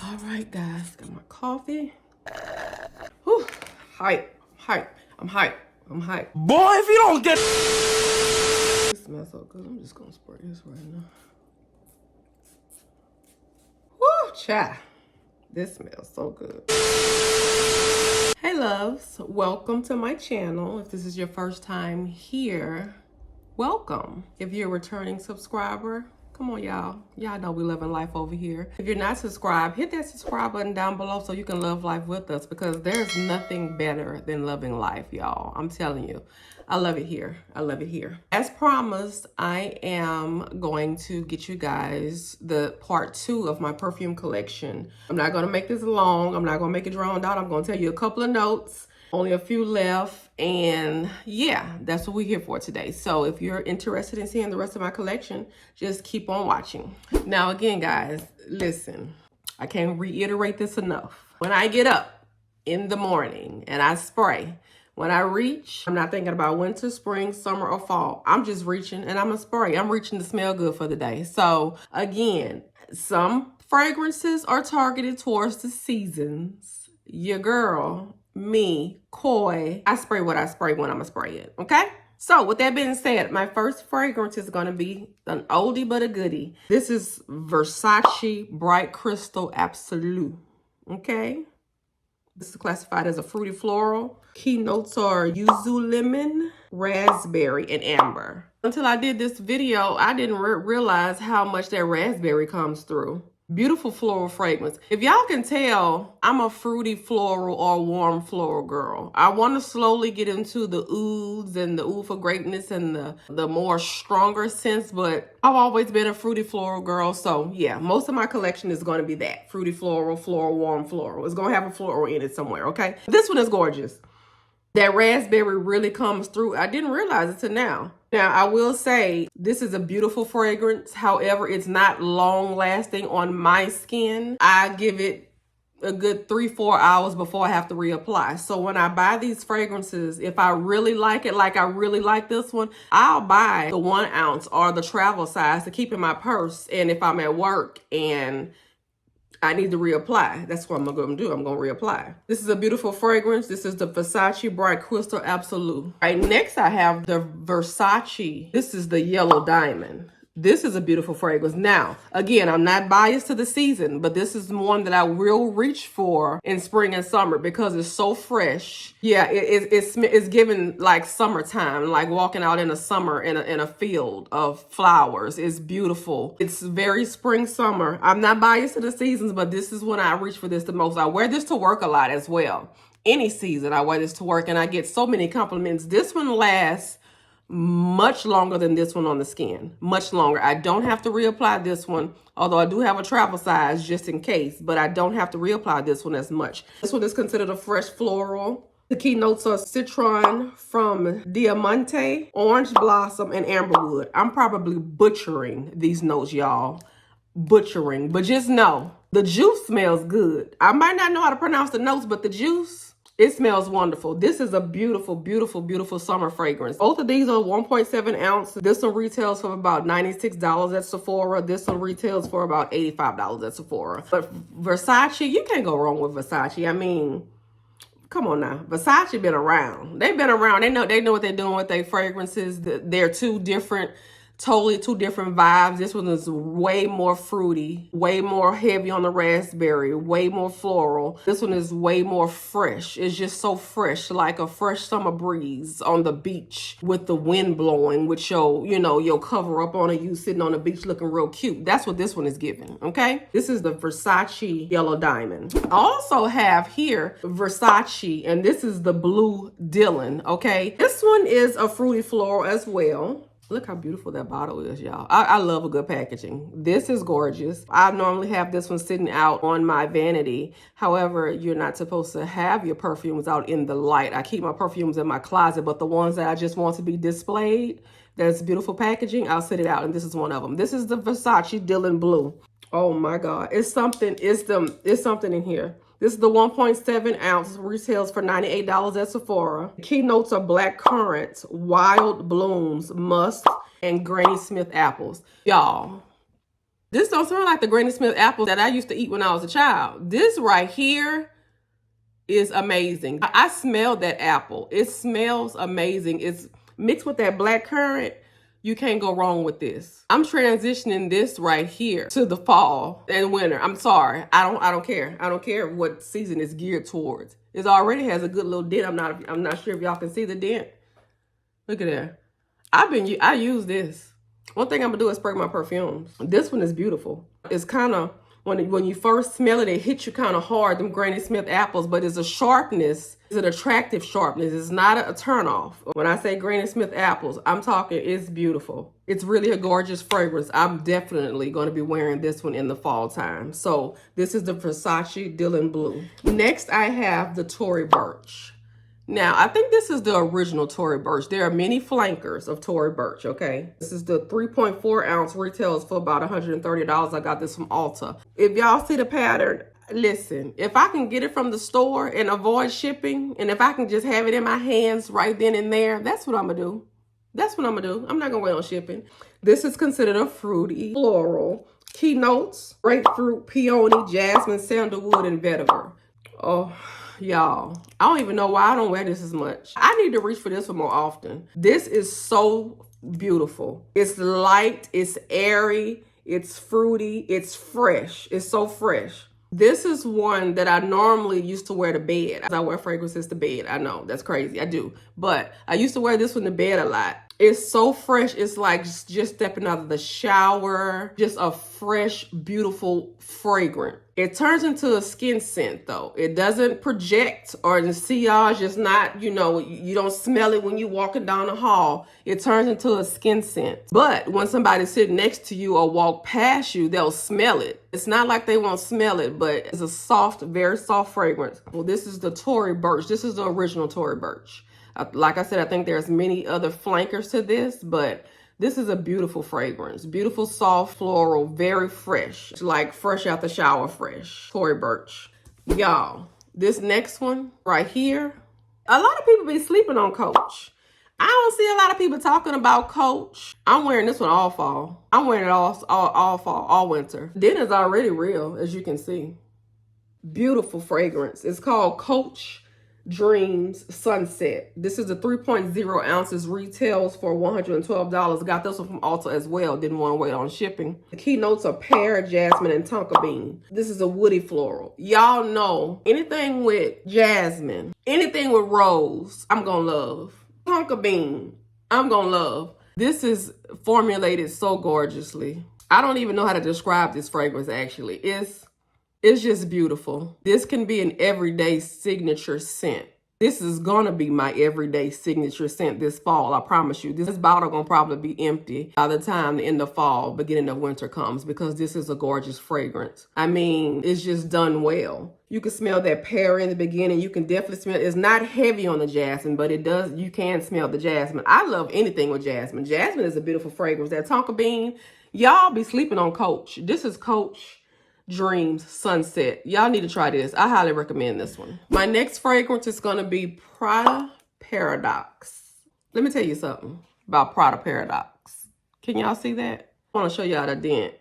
All right, guys, got my coffee. Whew, hype. I'm hype. Boy, if you don't get... It smells so good. I'm just gonna spray this right now. Woo, cha. This smells so good. Hey, loves. Welcome to my channel. If this is your first time here, welcome. If you're a returning subscriber, come on, y'all. Y'all know we loving life over here. If you're not subscribed, hit that subscribe button down below so you can love life with us, because there's nothing better than loving life, y'all. I'm telling you. I love it here. I love it here. As promised, I am going to get you guys the part 2 of my perfume collection. I'm not going to make this long. I'm not going to make it drawn out. I'm going to tell you a couple of notes. Only a few left. And yeah, that's what we're here for today. So if you're interested in seeing the rest of my collection, just keep on watching. Now, again, guys, listen, I can't reiterate this enough. When I get up in the morning and I spray, when I reach, I'm not thinking about winter, spring, summer, or fall. I'm just reaching and I'm gonna spray. I'm reaching to smell good for the day. So again, some fragrances are targeted towards the seasons. Your girl, me, coy, I spray what I spray when I'm gonna spray it, okay? So with that being said, my first fragrance is gonna be an oldie but a goodie. This is Versace Bright Crystal Absolute, okay? This is classified as a fruity floral. Key notes are yuzu lemon, raspberry, and amber. Until I did this video, I didn't realize how much that raspberry comes through. Beautiful floral fragrance. If y'all can tell, I'm a fruity floral or warm floral girl. I want to slowly get into the ouds and the oud for greatness and the more stronger scents, but I've always been a fruity floral girl. So yeah, most of my collection is going to be that. Fruity floral, warm floral. It's going to have a floral in it somewhere, okay? This one is gorgeous. That raspberry really comes through. I didn't realize it till now. Now, I will say this is a beautiful fragrance. However, it's not long lasting on my skin. I give it a good 3-4 hours before I have to reapply. So when I buy these fragrances, if I really like it, like I really like this one, I'll buy the 1 ounce or the travel size to keep in my purse. And if I'm at work and I need to reapply, that's what I'm going to do. I'm going to reapply. This is a beautiful fragrance. This is the Versace Bright Crystal Absolute. All right, next I have the Versace. This is the Yellow Diamond. This is a beautiful fragrance. Now, again, I'm not biased to the season, but this is one that I will reach for in spring and summer because it's so fresh. Yeah, it's given like summertime, like walking out in the summer in a field of flowers. It's beautiful. It's very spring, summer. I'm not biased to the seasons, but this is when I reach for this the most. I wear this to work a lot as well. Any season, I wear this to work and I get so many compliments. This one lasts much longer than this one on the skin. Much longer. I don't have to reapply this one, although I do have a travel size just in case, but I don't have to reapply this one as much. This one is considered a fresh floral. The key notes are citron from Diamante, orange blossom, and amberwood. I'm probably butchering these notes, y'all. Butchering. But just know, the juice smells good. I might not know how to pronounce the notes, but the juice, it smells wonderful. This is a beautiful, beautiful, beautiful summer fragrance. Both of these are 1.7 ounce. This one retails for about $96 at Sephora. This one retails for about $85 at Sephora. But Versace, you can't go wrong with Versace. I mean, come on now. Versace been around. They've been around. They know what they're doing with their fragrances. They're totally two different vibes. This one is way more fruity, way more heavy on the raspberry, way more floral. This one is way more fresh. It's just so fresh, like a fresh summer breeze on the beach with the wind blowing with your cover up on you sitting on the beach looking real cute. That's what this one is giving, okay? This is the Versace Yellow Diamond. I also have here Versace, and this is the Blue Dylan, okay? This one is a fruity floral as well. Look how beautiful that bottle is, y'all. I love a good packaging. This is gorgeous. I normally have this one sitting out on my vanity. However, you're not supposed to have your perfumes out in the light. I keep my perfumes in my closet, but the ones that I just want to be displayed, that's beautiful packaging, I'll sit it out, and this is one of them. This is the Versace Dylan Blue. Oh my God, it's something in here. This is the 1.7 ounce, retails for $98 at Sephora. Key notes are black currants, wild blooms, musk, and Granny Smith apples. Y'all, This don't smell like the Granny Smith apples that I used to eat when I was a child. This right here is amazing. I smelled that apple. It smells amazing. It's mixed with that black currant. You can't go wrong with this. I'm transitioning this right here to the fall and winter. I'm sorry. I don't care. I don't care what season it's geared towards. It already has a good little dent. I'm not sure if y'all can see the dent. Look at that. I use this. One thing I'm gonna do is spray my perfumes. This one is beautiful. It's kind of, when you first smell it, it hits you kind of hard, them Granny Smith apples, but it's a sharpness. It's an attractive sharpness. It's not a turnoff. When I say Granny Smith apples, I'm talking it's beautiful. It's really a gorgeous fragrance. I'm definitely going to be wearing this one in the fall time. So this is the Versace Dylan Blue. Next, I have the Tory Burch. Now, I think this is the original Tory Burch. There are many flankers of Tory Burch, okay? This is the 3.4 ounce, retails for about $130. I got this from Ulta. If y'all see the pattern, listen, if I can get it from the store and avoid shipping, and if I can just have it in my hands right then and there, that's what I'm gonna do. That's what I'm gonna do. I'm not gonna wait on shipping. This is considered a fruity floral. Key notes: grapefruit, peony, jasmine, sandalwood, and vetiver. Oh, y'all, I don't even know why I don't wear this as much. I need to reach for this one more often. This is so beautiful. It's light, it's airy, it's fruity, it's fresh. It's so fresh. This is one that I normally used to wear to bed. I wear fragrances to bed. I know, that's crazy. I do. But I used to wear this one to bed a lot. It's so fresh. It's like just stepping out of the shower. Just a fresh, beautiful fragrance. It turns into a skin scent though. It doesn't project or the sillage is not, you don't smell it when you're walking down the hall. It turns into a skin scent. But when somebody's sitting next to you or walk past you, they'll smell it. It's not like they won't smell it, but it's a soft, very soft fragrance. Well, this is the Tory Burch. This is the original Tory Burch. Like I said, I think there's many other flankers to this, but this is a beautiful fragrance. Beautiful, soft, floral, very fresh. Like fresh out the shower fresh. Tory Burch. Y'all, this next one right here, a lot of people be sleeping on Coach. I don't see a lot of people talking about Coach. I'm wearing this one all fall. I'm wearing it all fall, all winter. Dinner's already real, as you can see. Beautiful fragrance. It's called Coach Dreams Sunset. This is a 3.0 ounces, retails for $112. Got this one from Ulta as well. Didn't want to wait on shipping. The key notes are pear, jasmine, and tonka bean. This is a woody floral. Y'all know anything with jasmine, anything with rose, I'm gonna love. Tonka bean, I'm gonna love. This is formulated so gorgeously. I don't even know how to describe this fragrance actually. It's just beautiful. This can be an everyday signature scent. This is gonna be my everyday signature scent this fall, I promise you. This bottle gonna probably be empty by the time the end of fall, beginning of winter comes, because this is a gorgeous fragrance. I mean, it's just done well. You can smell that pear in the beginning. You can definitely smell, it's not heavy on the jasmine, but you can smell the jasmine. I love anything with jasmine. Jasmine is a beautiful fragrance. That tonka bean, y'all be sleeping on Coach. This is Coach Dreams Sunset. Y'all need to try this. I highly recommend this one. My next fragrance is going to be Prada Paradoxe. Let me tell you something about Prada Paradoxe. Can y'all see that? I want to show y'all the dent.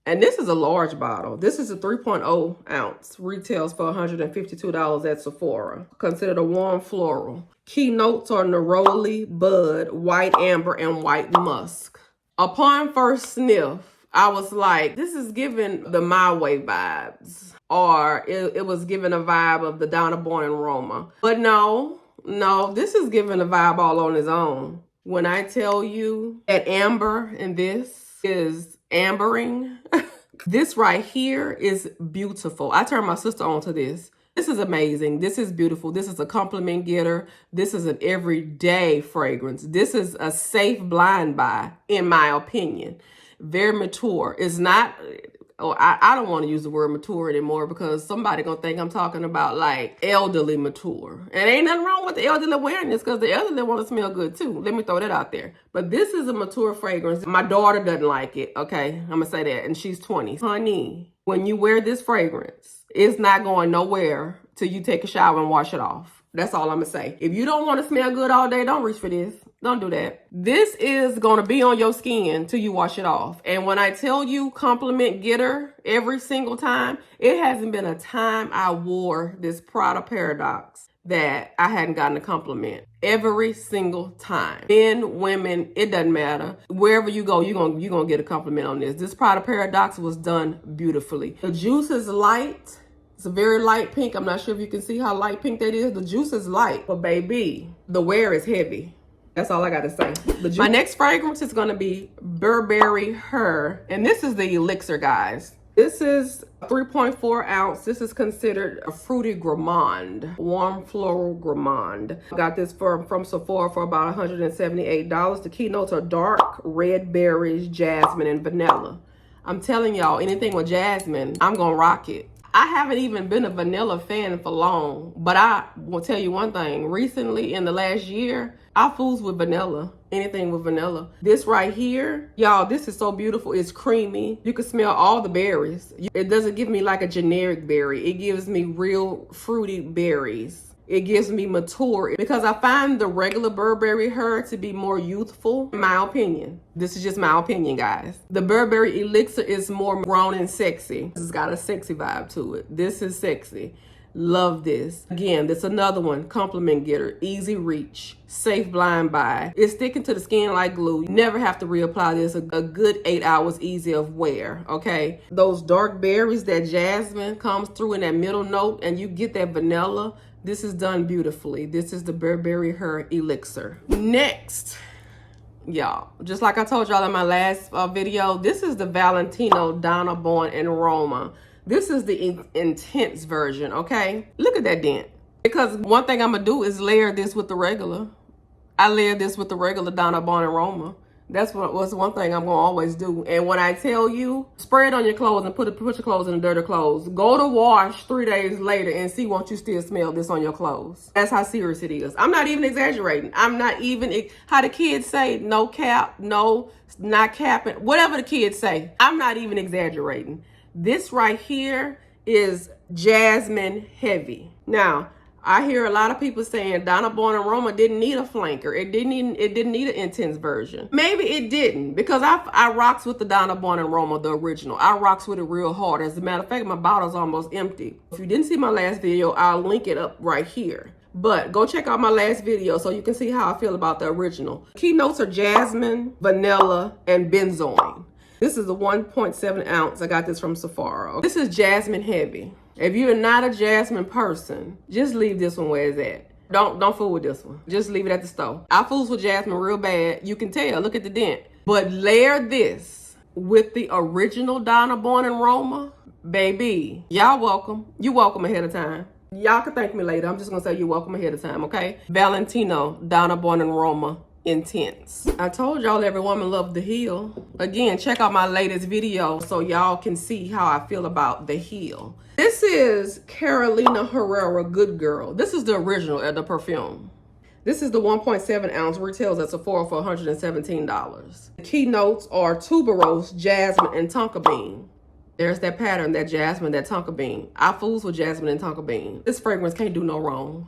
And this is a large bottle. This is a 3.0 ounce. Retails for $152 at Sephora. Considered a warm floral. Key notes are neroli, bud, white amber, and white musk. Upon first sniff, I was like, this is giving the My Way vibes. Or it was giving a vibe of the Donna and Roma. But no, this is giving a vibe all on its own. When I tell you that amber and this is ambering, this right here is beautiful. I turned my sister on to this. This is amazing. This is beautiful. This is a compliment getter. This is an everyday fragrance. This is a safe blind buy, in my opinion. Very mature. It's not, I don't want to use the word mature anymore because somebody gonna think I'm talking about like elderly mature. And ain't nothing wrong with the elderly wearing this because the elderly want to smell good too. Let me throw that out there. But this is a mature fragrance. My daughter doesn't like it, okay? I'm gonna say that, and she's 20. Honey, when you wear this fragrance, it's not going nowhere till you take a shower and wash it off. That's all I'm gonna say. If you don't want to smell good all day, don't reach for this. Don't do that. This is going to be on your skin till you wash it off. And when I tell you compliment getter every single time, it hasn't been a time I wore this Prada Paradoxe that I hadn't gotten a compliment. Every single time. Men, women, it doesn't matter. Wherever you go, you're gonna get a compliment on this. This Prada Paradoxe was done beautifully. The juice is light. It's a very light pink. I'm not sure if you can see how light pink that is. The juice is light, but baby, the wear is heavy. That's all I got to say. My next fragrance is going to be Burberry Her. And this is the Elixir, guys. This is 3.4 ounce. This is considered a fruity gourmand, warm floral gourmand. I got this from Sephora for about $178. The keynotes are dark, red berries, jasmine, and vanilla. I'm telling y'all, anything with jasmine, I'm going to rock it. I haven't even been a vanilla fan for long, but I will tell you one thing. Recently, in the last year, I fools with vanilla. Anything with vanilla. This right here, y'all, this is so beautiful. It's creamy. You can smell all the berries. It doesn't give me like a generic berry. It gives me real fruity berries. It gives me mature, because I find the regular Burberry Her to be more youthful, in my opinion. This is just my opinion, guys. The Burberry Elixir is more grown and sexy. It's got a sexy vibe to it. This is sexy. Love this. Again, this another one, compliment getter, easy reach, safe blind buy. It's sticking to the skin like glue. You never have to reapply this. A good 8 hours easy of wear, okay? Those dark berries, that jasmine comes through in that middle note, and you get that vanilla. This is done beautifully. This is the Burberry Her Elixir. Next, y'all, just like I told y'all in my last video, this is the Valentino Donna and Roma. This is the intense version, okay? Look at that dent. Because one thing I'm gonna do is layer this with the regular. I layer this with the regular Donna and Roma. That's what's one thing I'm gonna always do. And when I tell you, spray it on your clothes and put your clothes in the dirty clothes. Go to wash 3 days later and see, won't you still smell this on your clothes? That's how serious it is. I'm not even exaggerating. I'm not even, how the kids say, no cap, no, not capping, whatever the kids say. I'm not even exaggerating. This right here is jasmine heavy. Now, I hear a lot of people saying Donna and Roma didn't need a flanker. It didn't need an intense version. Maybe it didn't, because I rocks with the Donna and Roma, the original. I rocks with it real hard. As a matter of fact, my bottle's almost empty. If you didn't see my last video, I'll link it up right here. But go check out my last video so you can see how I feel about the original. Keynotes are jasmine, vanilla, and benzoin. This is a 1.7 ounce. I got this from Sephora. This is jasmine heavy. If you're not a jasmine person, just leave this one where it's at. Don't fool with this one. Just leave it at the store. I fools with jasmine real bad. You can tell. Look at the dent. But layer this with the original Donna and Roma. Baby, y'all welcome. You welcome ahead of time. Y'all can thank me later. I'm just going to say you're welcome ahead of time, okay? Valentino, Donna and Roma. Intense. I told y'all every woman loved the heel. Again, check out my latest video so y'all can see how I feel about the heel. This is Carolina Herrera Good Girl. This is the original at the Perfume. This is the 1.7 ounce, retails at Sephora for $117. The keynotes are tuberose, jasmine, and tonka bean. There's that pattern, that jasmine, that tonka bean. I fools with jasmine and tonka bean. This fragrance can't do no wrong.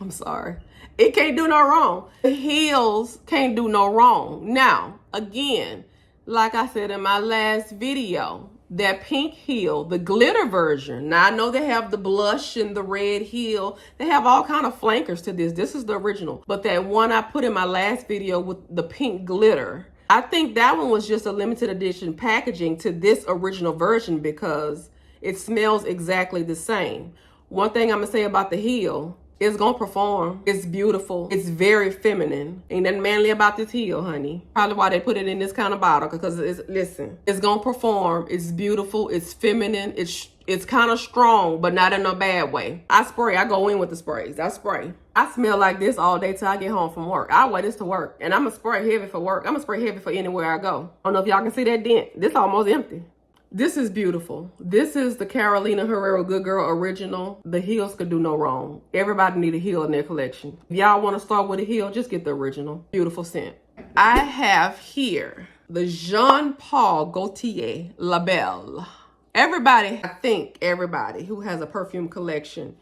I'm sorry. It can't do no wrong. The heels can't do no wrong. Now, again, like I said in my last video, that pink heel, the glitter version. Now, I know they have the blush and the red heel. They have all kind of flankers to this. This is the original. But that one I put in my last video with the pink glitter, I think that one was just a limited edition packaging to this original version because it smells exactly the same. One thing I'm going to say about the heel, it's gonna perform. It's beautiful. It's very feminine. Ain't nothing manly about this heel, honey. Probably why they put it in this kind of bottle, because it's gonna perform. It's beautiful. It's feminine. It's kind of strong, but not in a bad way. I go in with the sprays. I spray. I smell like this all day till I get home from work. I wear this to work, and I'm gonna spray heavy for work. I'm gonna spray heavy for anywhere I go. I don't know if y'all can see that dent. This almost empty. This is beautiful. This is the Carolina Herrera Good Girl Original. The heels could do no wrong. Everybody need a heel in their collection. If y'all want to start with a heel, just get the original. Beautiful scent. I have here the Jean Paul Gaultier La Belle. Everybody, I think everybody who has a perfume collection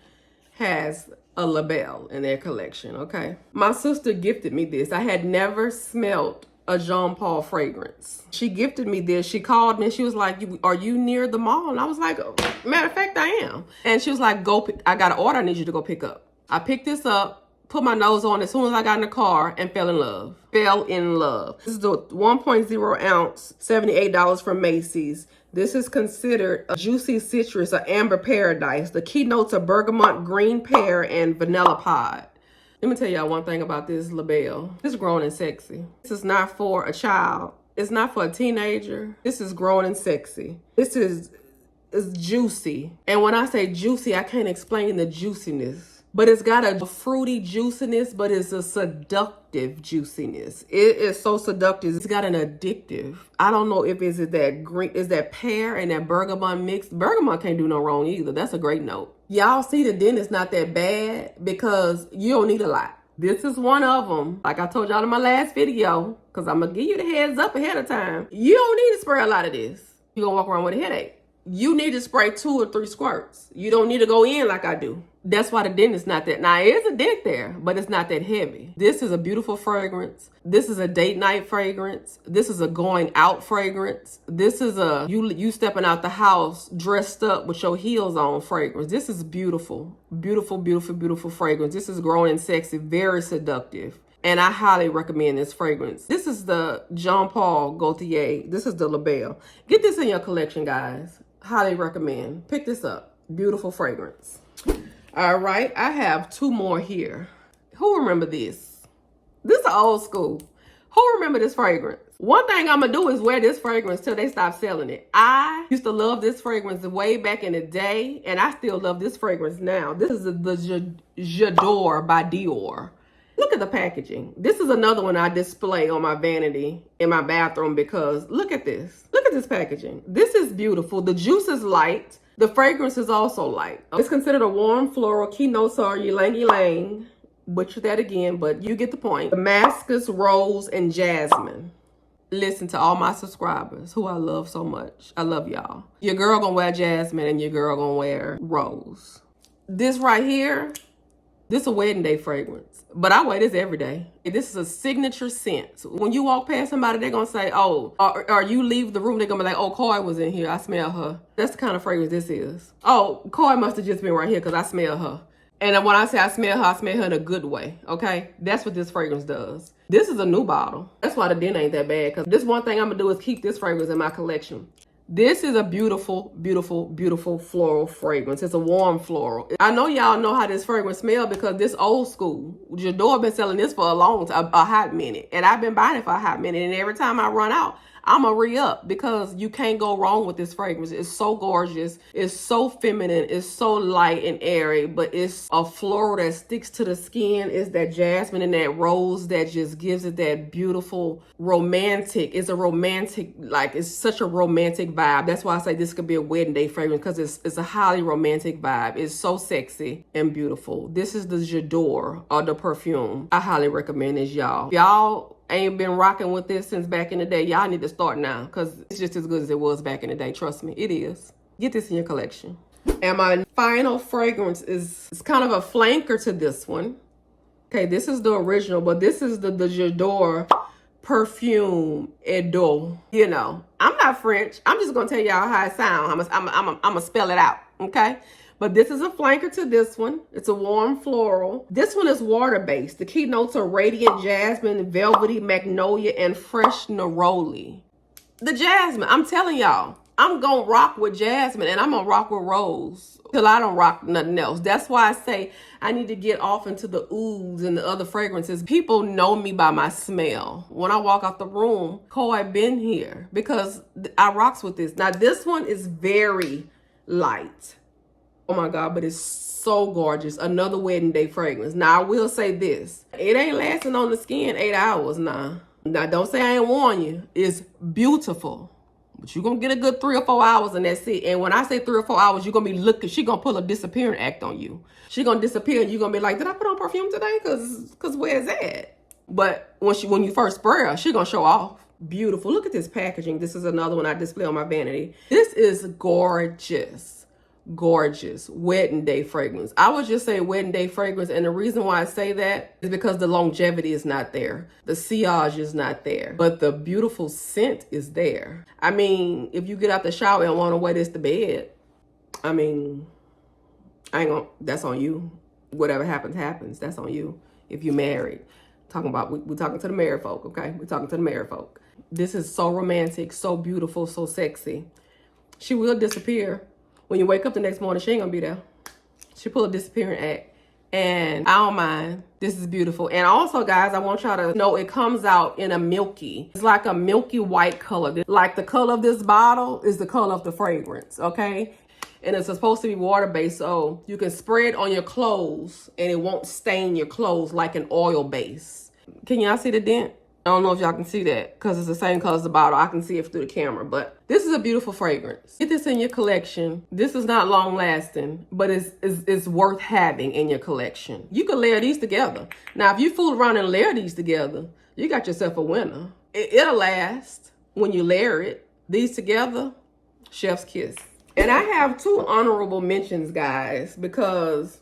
has a Belle in their collection, okay? My sister gifted me this. I had never smelled a Jean Paul fragrance. She gifted me this. She called me and she was like, are you near the mall? And I was like, matter of fact, I am. And she was like, I got an order I need you to go pick up. I picked this up, put my nose on as soon as I got in the car, and fell in love. Fell in love. This is the 1.0 ounce, $78 from Macy's. This is considered a juicy citrus, an amber paradise. The key notes are bergamot, green pear, and vanilla pod. Let me tell y'all one thing about this Belle. This is grown and sexy. This is not for a child. It's not for a teenager. This is grown and sexy. This is juicy. And when I say juicy, I can't explain the juiciness. But it's got a fruity juiciness, but it's a seductive juiciness. It is so seductive. It's got an addictive. I don't know if is that green, is that pear and that bergamot mixed. Bergamot can't do no wrong either. That's a great note. Y'all see the dent is not that bad because you don't need a lot. This is one of them. Like I told y'all in my last video, because I'm going to give you the heads up ahead of time. You don't need to spray a lot of this. You're going to walk around with a headache. You need to spray 2 or 3 squirts. You don't need to go in like I do. That's why the dent is not that. Now, it is a dent there, but it's not that heavy. This is a beautiful fragrance. This is a date night fragrance. This is a going out fragrance. This is a you stepping out the house dressed up with your heels on fragrance. This is beautiful. Beautiful, beautiful, beautiful fragrance. This is grown and sexy, very seductive. And I highly recommend this fragrance. This is the Jean Paul Gaultier. This is the Belle. Get this in your collection, guys. Highly recommend. Pick this up. Beautiful fragrance. All right, I have 2 more here. Who remember this? This is old school. Who remember this fragrance? One thing I'm gonna do is wear this fragrance till they stop selling it. I used to love this fragrance way back in the day, and I still love this fragrance now. This is the J'adore by Dior. Look at the packaging. This is another one I display on my vanity in my bathroom because look at this. Look at this packaging. This is beautiful. The juice is light. The fragrance is also light. It's considered a warm floral. Key notes are ylang ylang. Butcher that again, but you get the point. Damascus, rose, and jasmine. Listen to all my subscribers who I love so much. I love y'all. Your girl gonna wear jasmine and your girl gonna wear rose. This right here, this is a wedding day fragrance, but I wear this every day. This is a signature scent. So when you walk past somebody, they're going to say, oh, or you leave the room, they're going to be like, oh, Koy was in here. I smell her. That's the kind of fragrance this is. Oh, Koy must have just been right here because I smell her. And when I say I smell her in a good way, okay? That's what this fragrance does. This is a new bottle. That's why the dent ain't that bad because this one thing I'm going to do is keep this fragrance in my collection. This is a beautiful, beautiful, beautiful floral fragrance. It's a warm floral. I know y'all know how this fragrance smells because this old school. J'adore been selling this for a hot minute. And I've been buying it for a hot minute. And every time I run out, I'm going to re-up because you can't go wrong with this fragrance. It's so gorgeous. It's so feminine. It's so light and airy, but it's a floral that sticks to the skin. It's that jasmine and that rose that just gives it that beautiful romantic. It's a romantic, like it's such a romantic vibe. That's why I say this could be a wedding day fragrance because it's a highly romantic vibe. It's so sexy and beautiful. This is the J'adore Parfum. I highly recommend this, y'all. Y'all ain't been rocking with this since back in the day. Y'all need to start now because it's just as good as it was back in the day. Trust me, it is. Get this in your collection. And my final fragrance is kind of a flanker to this one. Okay, this is the original, but this is the J'adore Perfume Edo. You know, I'm not French. I'm just going to tell y'all how it sounds. I'm going to spell it out, okay? But this is a flanker to this one. It's a warm floral. This one is water-based. The key notes are radiant jasmine, velvety magnolia, and fresh neroli. The jasmine, I'm telling y'all, I'm going to rock with jasmine and I'm going to rock with rose till I don't rock nothing else. That's why I say I need to get off into the ouds and the other fragrances. People know me by my smell. When I walk out the room, Koy been here because I rocks with this. Now, this one is very light. Oh my God, but it's so gorgeous. Another wedding day fragrance. Now, I will say this. It ain't lasting on the skin 8 hours, nah. Now, don't say I ain't warn you. It's beautiful. But you're going to get a good 3 or 4 hours and that's it. And when I say 3 or 4 hours, you're going to be looking. She's going to pull a disappearing act on you. She's going to disappear and you're going to be like, did I put on perfume today? Because where's that? But when you first spray her, she's going to show off. Beautiful. Look at this packaging. This is another one I display on my vanity. This is gorgeous. gorgeous wedding day fragrance. I would just say wedding day fragrance, and the reason why I say that is because the longevity is not there. The sillage is not there, but the beautiful scent is there. I mean, if you get out the shower and want to wear this to bed, I mean, that's on you. Whatever happens, happens. That's on you. If you're married. We're talking to the married folk, okay? We're talking to the married folk. This is so romantic, so beautiful, so sexy. She will disappear. When you wake up the next morning, she ain't gonna be there. She pull a disappearing act. And I don't mind. This is beautiful. And also, guys, I want y'all to know it comes out in a milky. It's like a milky white color. Like the color of this bottle is the color of the fragrance, okay? And it's supposed to be water-based, so you can spray it on your clothes and it won't stain your clothes like an oil base. Can y'all see the dent? I don't know if y'all can see that because it's the same color as the bottle. I can see it through the camera, but this is a beautiful fragrance. Get this in your collection. This is not long lasting, but it's worth having in your collection. You can layer these together. Now, if you fool around and layer these together, you got yourself a winner. It'll last when you layer it. These together, chef's kiss. And I have 2 honorable mentions, guys, because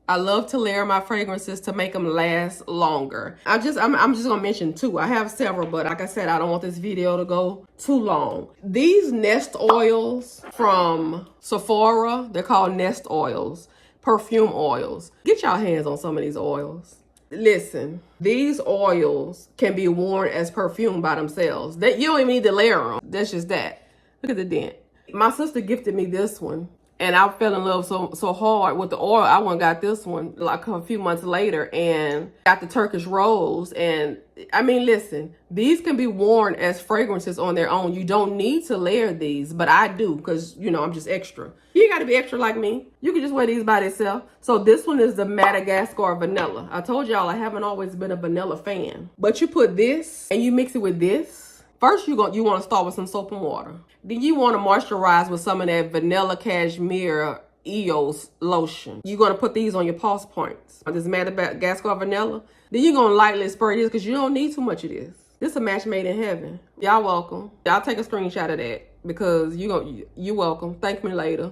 I love to layer my fragrances to make them last longer. I'm just gonna mention 2. I have several, but like I said, I don't want this video to go too long. These nest oils from Sephora, they're called nest oils, perfume oils. Get y'all hands on some of these oils. Listen, these oils can be worn as perfume by themselves. You don't even need to layer them. That's just that. Look at the dent. My sister gifted me this one, and I fell in love so hard with the oil. I went and got this one like a few months later and got the Turkish Rose. And I mean, listen, these can be worn as fragrances on their own. You don't need to layer these, but I do because, you know, I'm just extra. You got to be extra like me. You can just wear these by themselves. So this one is the Madagascar Vanilla. I told y'all I haven't always been a vanilla fan, but you put this and you mix it with this. First, you want to start with some soap and water. Then you want to moisturize with some of that vanilla cashmere EOS lotion. You're going to put these on your pulse points. This Madagascar Vanilla. Then you're going to lightly spray this because you don't need too much of this. This is a match made in heaven. Y'all welcome. Y'all take a screenshot of that because you're welcome. Thank me later.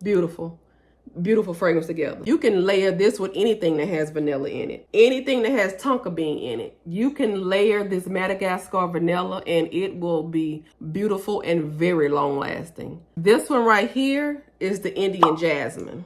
Beautiful. Beautiful fragrance together. You can layer this with anything that has vanilla in it. Anything that has tonka bean in it. You can layer this Madagascar Vanilla and it will be beautiful and very long lasting. This one right here is the Indian Jasmine.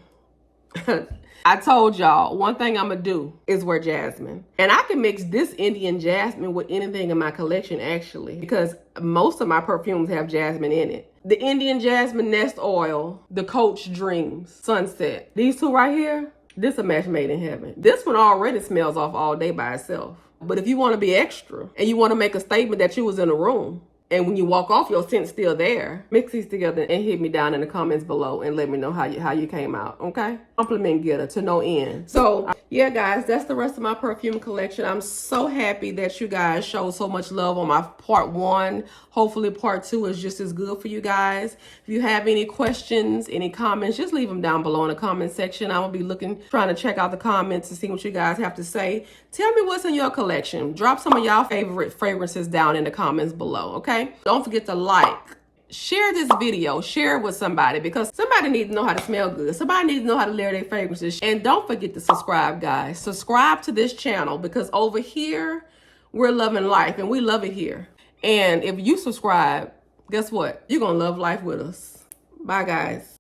I told y'all one thing I'm gonna do is wear jasmine. And I can mix this Indian Jasmine with anything in my collection actually, because most of my perfumes have jasmine in it. The Indian Jasmine Nest Oil, the Coach Dreams, Sunset. These 2 right here, this is a match made in heaven. This one already smells off all day by itself. But if you want to be extra and you want to make a statement that you was in a room, and when you walk off, your scent's still there. Mix these together and hit me down in the comments below and let me know how you came out, okay? Compliment getter to no end. So, yeah, guys, that's the rest of my perfume collection. I'm so happy that you guys showed so much love on my part 1. Hopefully part 2 is just as good for you guys. If you have any questions, any comments, just leave them down below in the comment section. I will be trying to check out the comments to see what you guys have to say. Tell me what's in your collection. Drop some of y'all favorite fragrances down in the comments below, okay? Don't forget to like, share this video, share it with somebody because somebody needs to know how to smell good. Somebody needs to know how to layer their fragrances. And don't forget to subscribe, guys. Subscribe to this channel because over here, we're loving life and we love it here. And if you subscribe, guess what? You're going to love life with us. Bye, guys.